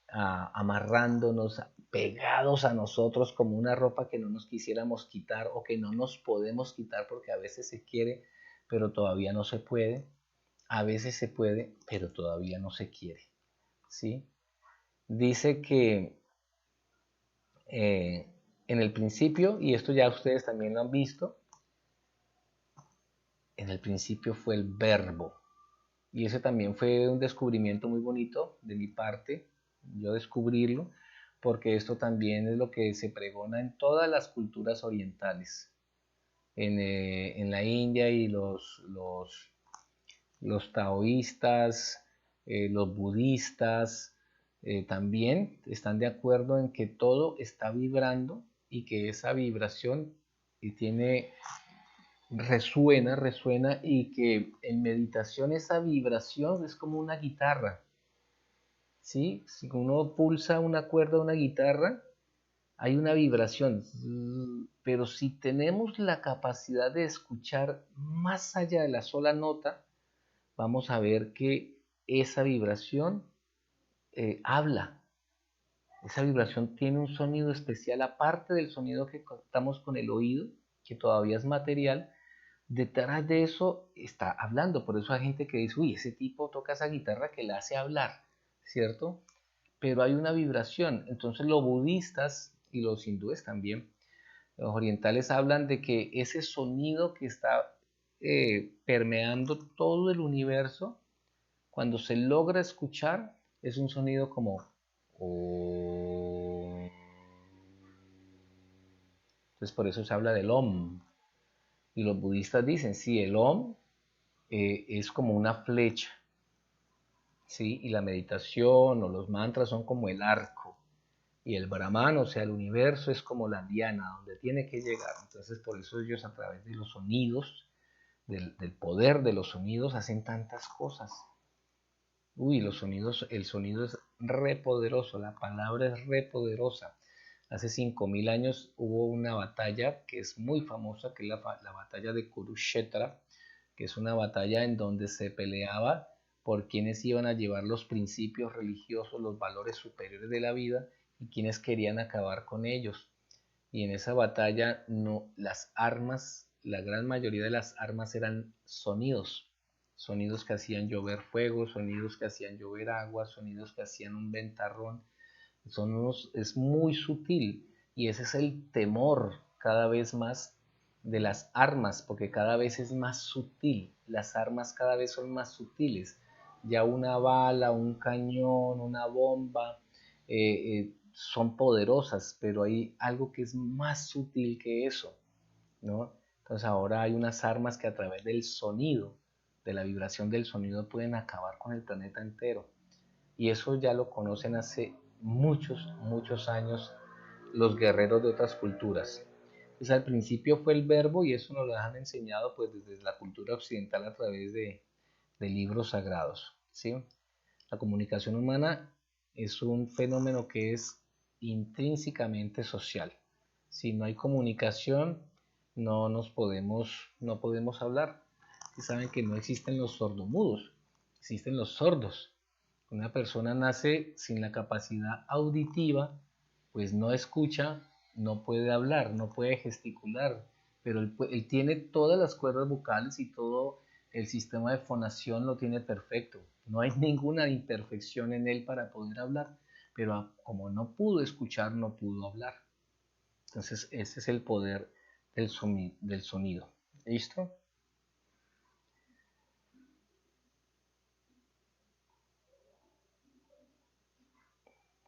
amarrándonos, pegados a nosotros como una ropa que no nos quisiéramos quitar o que no nos podemos quitar porque a veces se quiere, pero todavía no se puede. A veces se puede, pero todavía no se quiere. ¿Sí? Dice que eh, en el principio, y esto ya ustedes también lo han visto, en el principio fue el verbo. Y ese también fue un descubrimiento muy bonito de mi parte, yo descubrirlo, porque esto también es lo que se pregona en todas las culturas orientales. En la India y los taoístas, los budistas, también están de acuerdo en que todo está vibrando y que esa vibración tiene resuena y que en meditación esa vibración es como una guitarra, ¿sí? Si uno pulsa una cuerda de una guitarra, hay una vibración, pero si tenemos la capacidad de escuchar más allá de la sola nota, vamos a ver que esa vibración habla. Esa vibración tiene un sonido especial, aparte del sonido que captamos con el oído, que todavía es material. Detrás de eso está hablando, por eso hay gente que dice, uy, ese tipo toca esa guitarra que la hace hablar, ¿cierto? Pero hay una vibración. Entonces los budistas y los hindúes también, los orientales hablan de que ese sonido que está permeando todo el universo, cuando se logra escuchar, es un sonido como... "Oh". Entonces por eso se habla del Om. Y los budistas dicen, sí, el Om es como una flecha, ¿sí? Y la meditación o los mantras son como el arco. Y el Brahman, o sea, el universo es como la diana, donde tiene que llegar. Entonces, por eso ellos a través de los sonidos, del poder de los sonidos, hacen tantas cosas. Uy, los sonidos, el sonido es re poderoso, la palabra es re poderosa. Hace 5000 años hubo una batalla que es muy famosa, que es la batalla de Kurukshetra, que es una batalla en donde se peleaba por quienes iban a llevar los principios religiosos, los valores superiores de la vida y quienes querían acabar con ellos. Y en esa batalla no, las armas, la gran mayoría de las armas eran sonidos, sonidos que hacían llover fuego, sonidos que hacían llover agua, sonidos que hacían un ventarrón. Es muy sutil y ese es el temor cada vez más de las armas, porque cada vez es más sutil, las armas cada vez son más sutiles. Ya una bala, un cañón, una bomba, son poderosas, pero hay algo que es más sutil que eso, ¿no? Entonces ahora hay unas armas que a través del sonido, de la vibración del sonido, pueden acabar con el planeta entero. Y eso ya lo conocen hace muchos, muchos años los guerreros de otras culturas. Pues al principio fue el verbo y eso nos lo han enseñado pues desde la cultura occidental a través de libros sagrados, ¿sí? La comunicación humana es un fenómeno que es intrínsecamente social. Si no hay comunicación, no podemos hablar. Y saben que no existen los sordomudos, existen los sordos. Una persona nace sin la capacidad auditiva, pues no escucha, no puede hablar, no puede gesticular, pero él tiene todas las cuerdas vocales y todo el sistema de fonación lo tiene perfecto. No hay ninguna imperfección en él para poder hablar, pero como no pudo escuchar, no pudo hablar. Entonces ese es el poder del sonido. ¿Listo?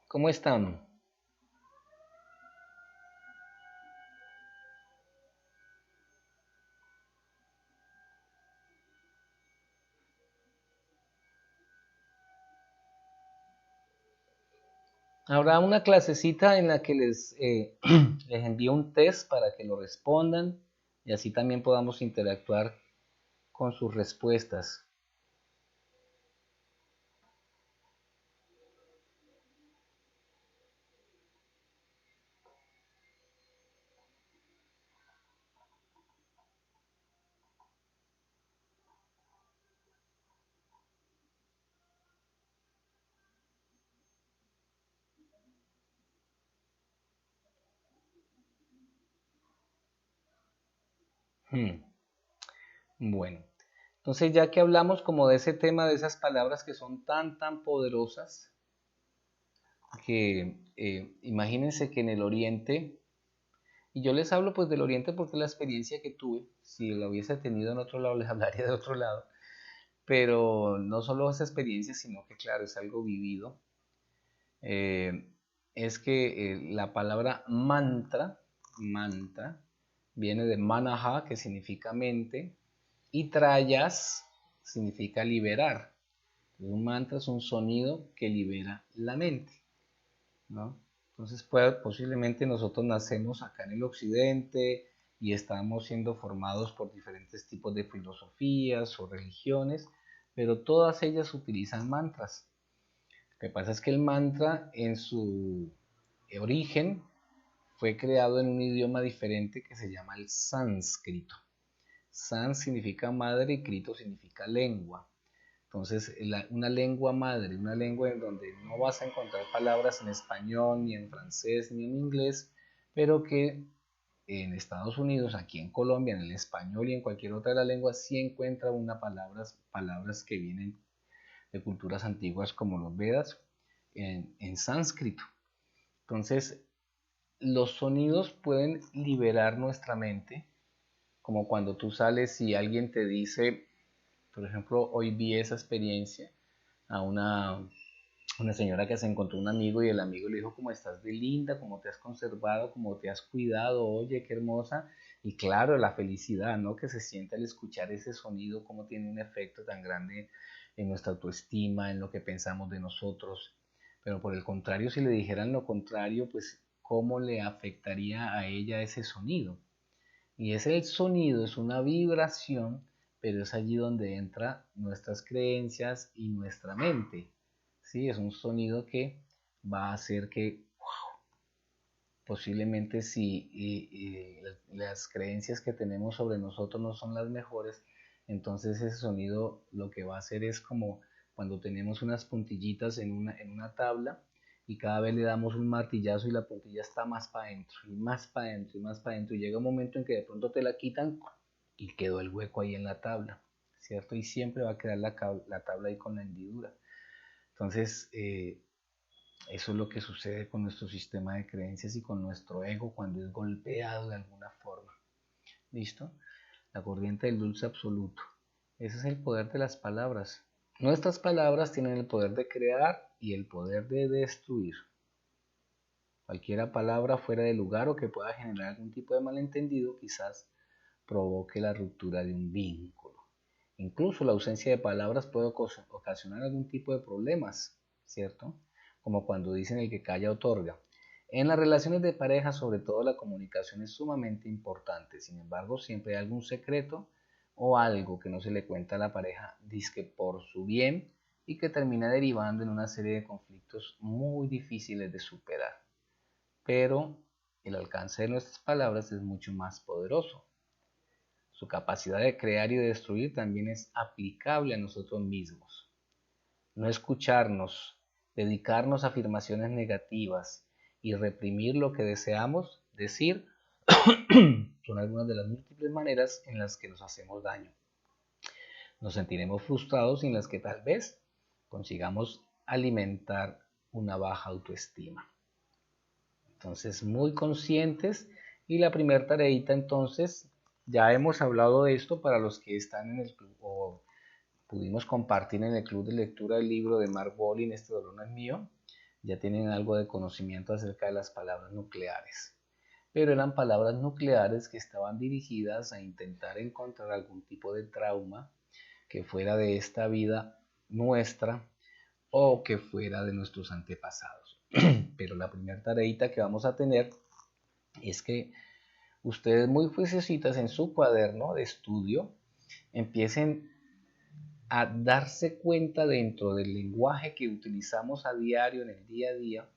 ¿Cómo están? Habrá una clasecita en la que les envío un test para que lo respondan y así también podamos interactuar con sus respuestas. Hmm, Bueno, entonces ya que hablamos como de ese tema, de esas palabras que son tan, tan poderosas, que imagínense que en el Oriente, y yo les hablo pues del Oriente porque es la experiencia que tuve, si la hubiese tenido en otro lado les hablaría de otro lado, pero no solo esa experiencia, sino que claro, es algo vivido. eh, es que la palabra mantra, viene de manaha, que significa mente, y trayas significa liberar. Un mantra es un sonido que libera la mente, ¿no? Entonces, posiblemente nosotros nacemos acá en el occidente y estamos siendo formados por diferentes tipos de filosofías o religiones, pero todas ellas utilizan mantras. Lo que pasa es que el mantra en su origen fue creado en un idioma diferente que se llama el sánscrito. Sans significa madre y crito significa lengua. Entonces, una lengua madre, una lengua en donde no vas a encontrar palabras en español, ni en francés, ni en inglés, pero que en Estados Unidos, aquí en Colombia, en el español y en cualquier otra de las lenguas, sí encuentra palabras que vienen de culturas antiguas como los Vedas en sánscrito. Entonces, los sonidos pueden liberar nuestra mente, como cuando tú sales y alguien te dice, por ejemplo, hoy vi esa experiencia a una señora que se encontró un amigo y el amigo le dijo, cómo estás de linda, cómo te has conservado, cómo te has cuidado, oye, qué hermosa. Y claro, la felicidad, ¿no? Que se siente al escuchar ese sonido, cómo tiene un efecto tan grande en nuestra autoestima, en lo que pensamos de nosotros. Pero por el contrario, si le dijeran lo contrario, pues cómo le afectaría a ella ese sonido. Y ese sonido es una vibración pero es allí donde entra nuestras creencias y nuestra mente. ¿Sí? Es un sonido que va a hacer que posiblemente si las creencias que tenemos sobre nosotros no son las mejores, entonces ese sonido lo que va a hacer es como cuando tenemos unas puntillitas en una tabla y cada vez le damos un martillazo y la puntilla está más para adentro y más para adentro y más para adentro y llega un momento en que de pronto te la quitan y quedó el hueco ahí en la tabla, ¿cierto? Y siempre va a quedar la tabla ahí con la hendidura. Entonces, eso es lo que sucede con nuestro sistema de creencias y con nuestro ego cuando es golpeado de alguna forma. ¿Listo? La corriente del dulce absoluto. Ese es el poder de las palabras. Nuestras palabras tienen el poder de crear y el poder de destruir. Cualquier palabra fuera de lugar o que pueda generar algún tipo de malentendido quizás provoque la ruptura de un vínculo. Incluso la ausencia de palabras puede ocasionar algún tipo de problemas, ¿cierto? Como cuando dicen el que calla otorga. En las relaciones de pareja, sobre todo, la comunicación es sumamente importante. Sin embargo, siempre hay algún secreto o algo que no se le cuenta a la pareja, dizque por su bien, y que termina derivando en una serie de conflictos muy difíciles de superar. Pero el alcance de nuestras palabras es mucho más poderoso. Su capacidad de crear y de destruir también es aplicable a nosotros mismos. No escucharnos, dedicarnos a afirmaciones negativas y reprimir lo que deseamos decir son algunas de las múltiples maneras en las que nos hacemos daño. Nos sentiremos frustrados y en las que tal vez consigamos alimentar una baja autoestima. Entonces, muy conscientes. Y la primera tareita, entonces, ya hemos hablado de esto para los que están en el club o pudimos compartir en el club de lectura del libro de Mark Bolin, Este dolor no es mío. Ya tienen algo de conocimiento acerca de las palabras nucleares. Pero eran palabras nucleares que estaban dirigidas a intentar encontrar algún tipo de trauma que fuera de esta vida nuestra o que fuera de nuestros antepasados. Pero la primera tareita que vamos a tener es que ustedes muy juiciositas en su cuaderno de estudio empiecen a darse cuenta dentro del lenguaje que utilizamos a diario en el día a día,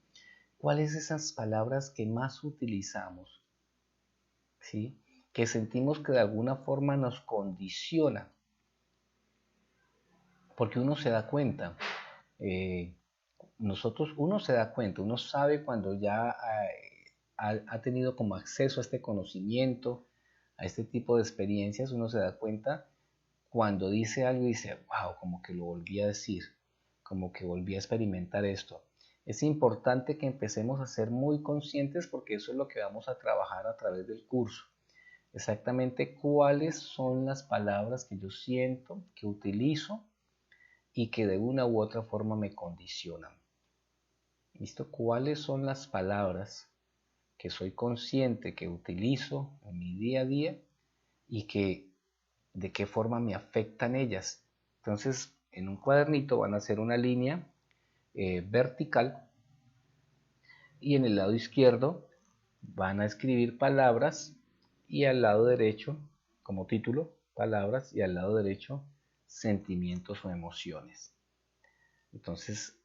cuáles esas palabras que más utilizamos, ¿sí? Que sentimos que de alguna forma nos condicionan, porque uno se da cuenta, eh, uno se da cuenta, uno sabe cuando ya ha tenido como acceso a este conocimiento, a este tipo de experiencias, uno se da cuenta cuando dice algo y dice, wow, como que lo volví a decir, como que volví a experimentar esto. Es importante que empecemos a ser muy conscientes porque eso es lo que vamos a trabajar a través del curso. Exactamente cuáles son las palabras que yo siento, que utilizo y que de una u otra forma me condicionan. ¿Listo? ¿Cuáles son las palabras que soy consciente que utilizo en mi día a día y que de qué forma me afectan ellas? Entonces, en un cuadernito van a hacer una línea vertical y en el lado izquierdo van a escribir palabras y al lado derecho, como título, palabras y al lado derecho, sentimientos o emociones. Entonces,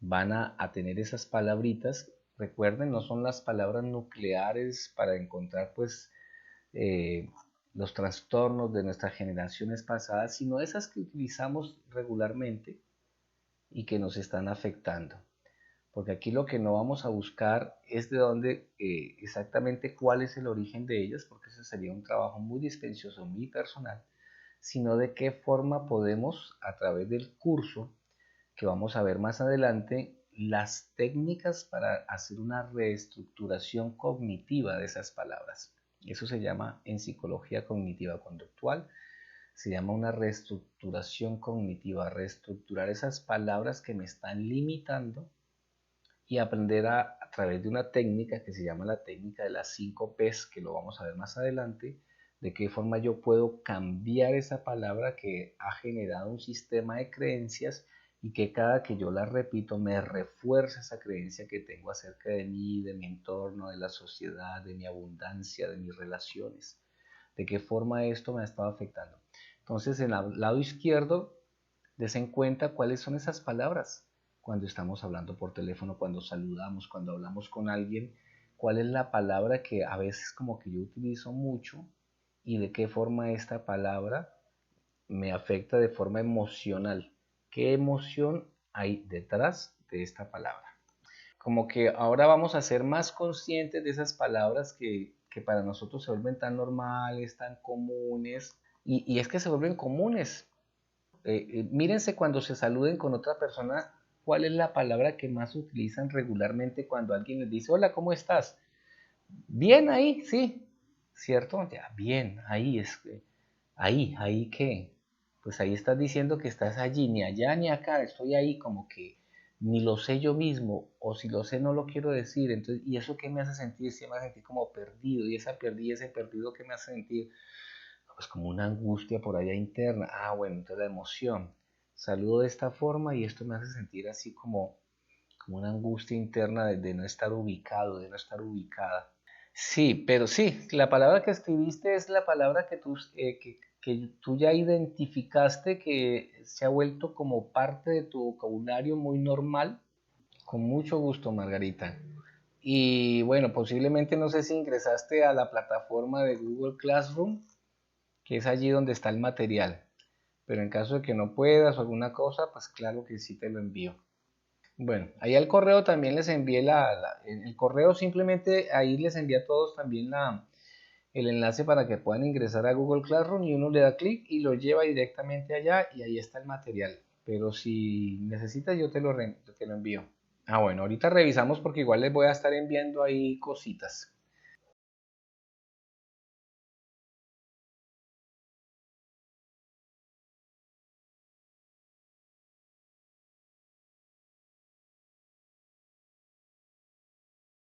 van a tener esas palabritas. Recuerden, no son las palabras nucleares para encontrar pues eh, los trastornos de nuestras generaciones pasadas, sino esas que utilizamos regularmente y que nos están afectando. Porque aquí lo que no vamos a buscar es de dónde exactamente cuál es el origen de ellas, porque eso sería un trabajo muy dispendioso, muy personal, sino de qué forma podemos, a través del curso, que vamos a ver más adelante, las técnicas para hacer una reestructuración cognitiva de esas palabras. Eso se llama en psicología cognitiva conductual, se llama una reestructuración cognitiva, reestructurar esas palabras que me están limitando y aprender a través de una técnica que se llama la técnica de las 5 P's, que lo vamos a ver más adelante, de qué forma yo puedo cambiar esa palabra que ha generado un sistema de creencias y que cada que yo la repito me refuerza esa creencia que tengo acerca de mí, de mi entorno, de la sociedad, de mi abundancia, de mis relaciones. De qué forma esto me ha estado afectando. Entonces, en el lado izquierdo, des en cuenta cuáles son esas palabras cuando estamos hablando por teléfono, cuando saludamos, cuando hablamos con alguien, cuál es la palabra que a veces como que yo utilizo mucho y de qué forma esta palabra me afecta de forma emocional. ¿Qué emoción hay detrás de esta palabra? Como que ahora vamos a ser más conscientes de esas palabras que para nosotros se vuelven tan normales, tan comunes, y es que se vuelven comunes. Mírense cuando se saluden con otra persona, ¿cuál es la palabra que más utilizan regularmente cuando alguien les dice, hola, ¿cómo estás? Bien ahí, sí, ¿cierto? Ya, bien, ahí es que, ahí qué. Pues ahí estás diciendo que estás allí, ni allá ni acá, estoy ahí como que ni lo sé yo mismo, o si lo sé no lo quiero decir, entonces, ¿y eso qué me hace sentir? Si me hace sentir como perdido, y esa perdida, ese perdido, ¿qué me hace sentir? Pues como una angustia por allá interna. Ah, bueno, entonces la emoción. Saludo de esta forma y esto me hace sentir así como una angustia interna de no estar ubicado, de no estar ubicada. Sí, pero sí, la palabra que escribiste es la palabra que tú ya identificaste, que se ha vuelto como parte de tu vocabulario muy normal. Con mucho gusto, Margarita. Y bueno, posiblemente no sé si ingresaste a la plataforma de Google Classroom, que es allí donde está el material. Pero en caso de que no puedas o alguna cosa, pues claro que sí te lo envío. Bueno, ahí al correo también les envié en el correo simplemente ahí les envié a todos también el enlace para que puedan ingresar a Google Classroom y uno le da clic y lo lleva directamente allá y ahí está el material. Pero si necesitas yo te lo envío. Ah, bueno, ahorita revisamos porque igual les voy a estar enviando ahí cositas.